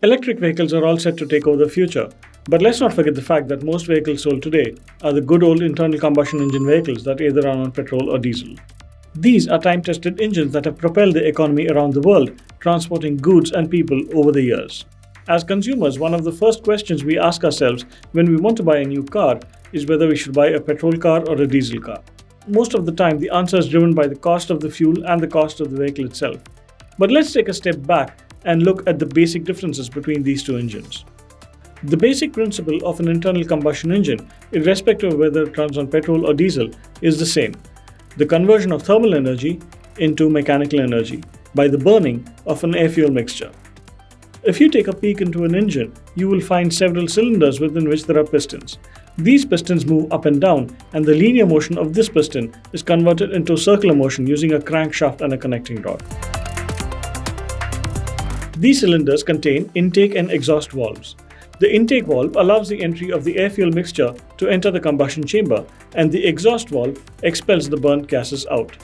Electric vehicles are all set to take over the future, but let's not forget the fact that most vehicles sold today are the good old internal combustion engine vehicles that either run on petrol or diesel. These are time-tested engines that have propelled the economy around the world, transporting goods and people over the years. As consumers, one of the first questions we ask ourselves when we want to buy a new car is whether we should buy a petrol car or a diesel car. Most of the time, the answer is driven by the cost of the fuel and the cost of the vehicle itself. But let's take a step back and look at the basic differences between these two engines. The basic principle of an internal combustion engine, irrespective of whether it runs on petrol or diesel, is the same: the conversion of thermal energy into mechanical energy by the burning of an air-fuel mixture. If you take a peek into an engine, you will find several cylinders within which there are pistons. These pistons move up and down, and the linear motion of this piston is converted into circular motion using a crankshaft and a connecting rod. These cylinders contain intake and exhaust valves. The intake valve allows the entry of the air-fuel mixture to enter the combustion chamber, and the exhaust valve expels the burnt gases out.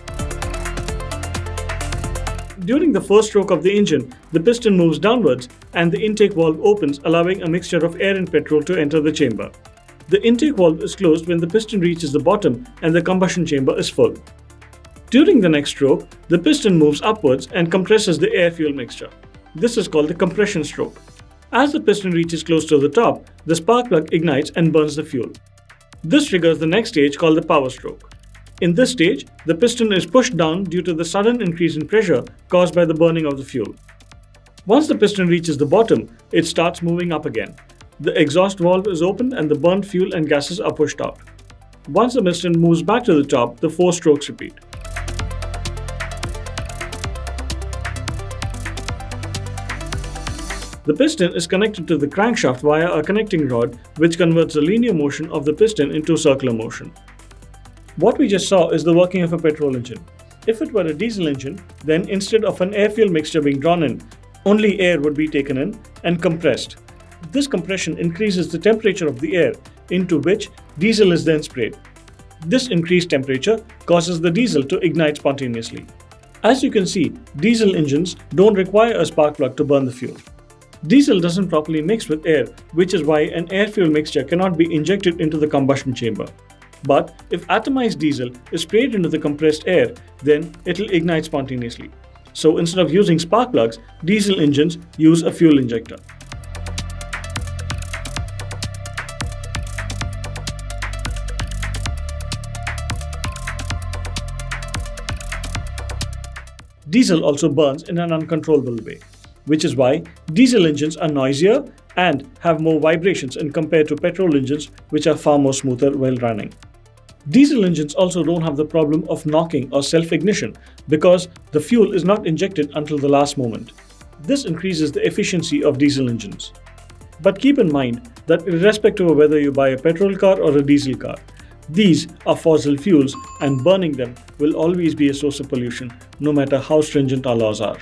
During the first stroke of the engine, the piston moves downwards and the intake valve opens, allowing a mixture of air and petrol to enter the chamber. The intake valve is closed when the piston reaches the bottom and the combustion chamber is full. During the next stroke, the piston moves upwards and compresses the air-fuel mixture. This is called the compression stroke. As the piston reaches close to the top, the spark plug ignites and burns the fuel. This triggers the next stage called the power stroke. In this stage, the piston is pushed down due to the sudden increase in pressure caused by the burning of the fuel. Once the piston reaches the bottom, it starts moving up again. The exhaust valve is opened and the burnt fuel and gases are pushed out. Once the piston moves back to the top, the 4 strokes repeat. The piston is connected to the crankshaft via a connecting rod, which converts the linear motion of the piston into circular motion. What we just saw is the working of a petrol engine. If it were a diesel engine, then instead of an air-fuel mixture being drawn in, only air would be taken in and compressed. This compression increases the temperature of the air, into which diesel is then sprayed. This increased temperature causes the diesel to ignite spontaneously. As you can see, diesel engines don't require a spark plug to burn the fuel. Diesel doesn't properly mix with air, which is why an air-fuel mixture cannot be injected into the combustion chamber. But if atomized diesel is sprayed into the compressed air, then it will ignite spontaneously. So instead of using spark plugs, diesel engines use a fuel injector. Diesel also burns in an uncontrollable way, which is why diesel engines are noisier and have more vibrations in compared to petrol engines, which are far more smoother while running. Diesel engines also don't have the problem of knocking or self-ignition because the fuel is not injected until the last moment. This increases the efficiency of diesel engines. But keep in mind that irrespective of whether you buy a petrol car or a diesel car, these are fossil fuels and burning them will always be a source of pollution, no matter how stringent our laws are.